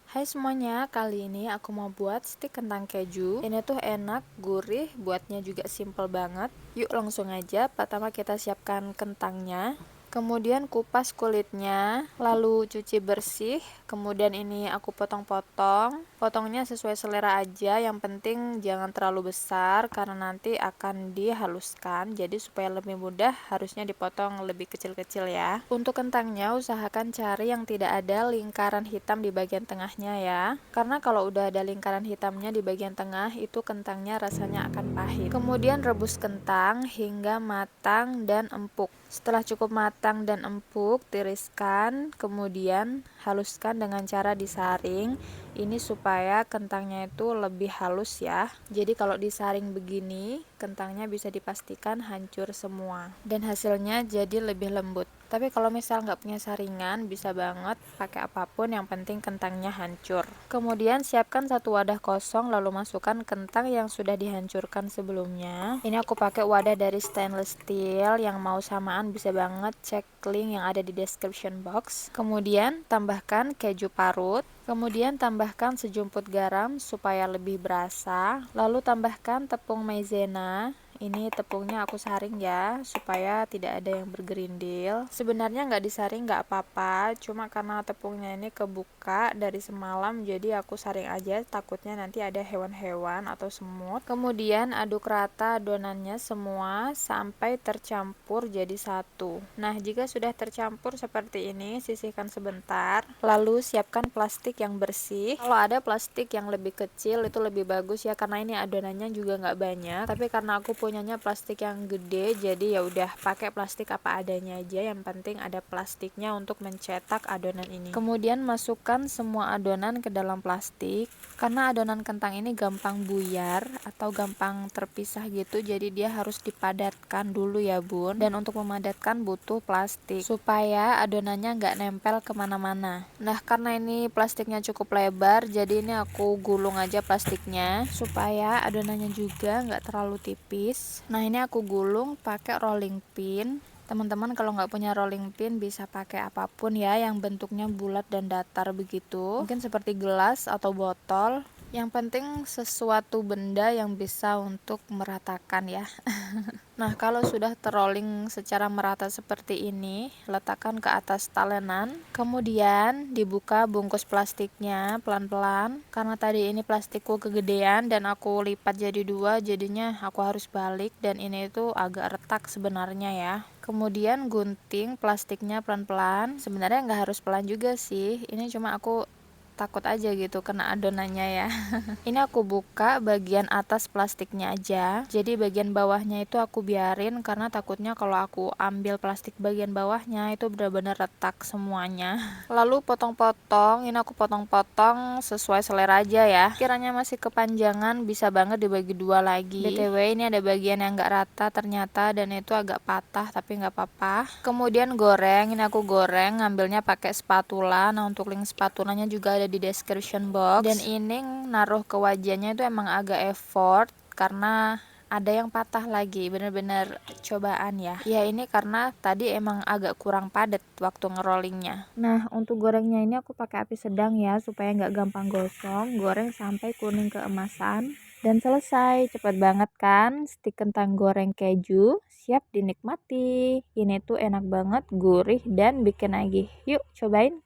Hai semuanya, kali ini aku mau buat stik kentang keju. Ini tuh enak, gurih, buatnya juga simple banget. Yuk langsung aja, pertama kita siapkan kentangnya. Kemudian kupas kulitnya, lalu cuci bersih. Kemudian ini aku potong-potong. Potongnya sesuai selera aja, yang penting jangan terlalu besar karena nanti akan dihaluskan. Jadi supaya lebih mudah harusnya dipotong lebih kecil-kecil ya. Untuk kentangnya usahakan cari yang tidak ada lingkaran hitam di bagian tengahnya ya. Karena kalau udah ada lingkaran hitamnya di bagian tengah, itu kentangnya rasanya akan pahit. Kemudian rebus kentang hingga matang dan empuk. Setelah cukup matang dan empuk, tiriskan, kemudian haluskan dengan cara disaring. Ini supaya kentangnya itu lebih halus ya. Jadi kalau disaring begini, kentangnya bisa dipastikan hancur semua. Dan hasilnya jadi lebih lembut. Tapi kalau misal nggak punya saringan, bisa banget pakai apapun, yang penting kentangnya hancur. Kemudian siapkan satu wadah kosong, lalu masukkan kentang yang sudah dihancurkan sebelumnya. Ini aku pakai wadah dari stainless steel, yang mau samaan bisa banget cek link yang ada di description box. Kemudian tambahkan keju parut. Kemudian tambahkan sejumput garam supaya lebih berasa. Lalu tambahkan tepung maizena. Ini tepungnya aku saring ya, supaya tidak ada yang bergerindil. Sebenarnya nggak disaring nggak apa-apa, cuma karena tepungnya ini kebuka dari semalam, jadi aku saring aja, takutnya nanti ada hewan-hewan atau semut. Kemudian aduk rata adonannya semua sampai tercampur jadi satu. Nah, jika sudah tercampur seperti ini, sisihkan sebentar. Lalu siapkan plastik yang bersih. Kalau ada plastik yang lebih kecil itu lebih bagus ya, karena ini adonannya juga nggak banyak. Tapi karena aku punyanya plastik yang gede, jadi ya udah pakai plastik apa adanya aja, yang penting ada plastiknya untuk mencetak adonan ini. Kemudian masukkan semua adonan ke dalam plastik. Karena adonan kentang ini gampang buyar atau gampang terpisah gitu, jadi dia harus dipadatkan dulu ya bun. Dan untuk memadatkan butuh plastik supaya adonannya nggak nempel kemana-mana. Nah, karena ini plastiknya cukup lebar, jadi ini aku gulung aja plastiknya supaya adonannya juga nggak terlalu tipis. Nah, ini aku gulung pakai rolling pin. Teman-teman kalau nggak punya rolling pin bisa pakai apapun ya, yang bentuknya bulat dan datar begitu. Mungkin seperti gelas atau botol. Yang penting sesuatu benda yang bisa untuk meratakan ya. Nah, kalau sudah terrolling secara merata seperti ini, letakkan ke atas talenan. Kemudian dibuka bungkus plastiknya pelan-pelan. Karena tadi ini plastikku kegedean dan aku lipat jadi dua, jadinya aku harus balik, dan ini itu agak retak sebenarnya ya. Kemudian gunting plastiknya pelan-pelan. Sebenarnya nggak harus pelan juga sih, ini cuma aku takut aja gitu kena adonannya ya. Ini aku buka bagian atas plastiknya aja, jadi bagian bawahnya itu aku biarin karena takutnya kalau aku ambil plastik bagian bawahnya itu benar-benar retak semuanya. Lalu potong-potong, ini aku potong-potong sesuai selera aja ya. Kiranya masih kepanjangan bisa banget dibagi dua lagi. BTW ini ada bagian yang nggak rata ternyata, dan itu agak patah, tapi nggak apa-apa. Kemudian goreng, ini aku goreng ngambilnya pakai spatula. Nah, untuk link spatulanya juga ada di description box. Dan ini naruh ke wajannya itu emang agak effort karena ada yang patah lagi, bener-bener cobaan ya. Ya ini karena tadi emang agak kurang padat waktu ngerollingnya. Nah, untuk gorengnya ini aku pakai api sedang ya, supaya nggak gampang gosong. Goreng sampai kuning keemasan. Dan selesai, cepet banget kan? Stik kentang goreng keju siap dinikmati. Ini tuh enak banget, gurih, dan bikin nagih. Yuk cobain.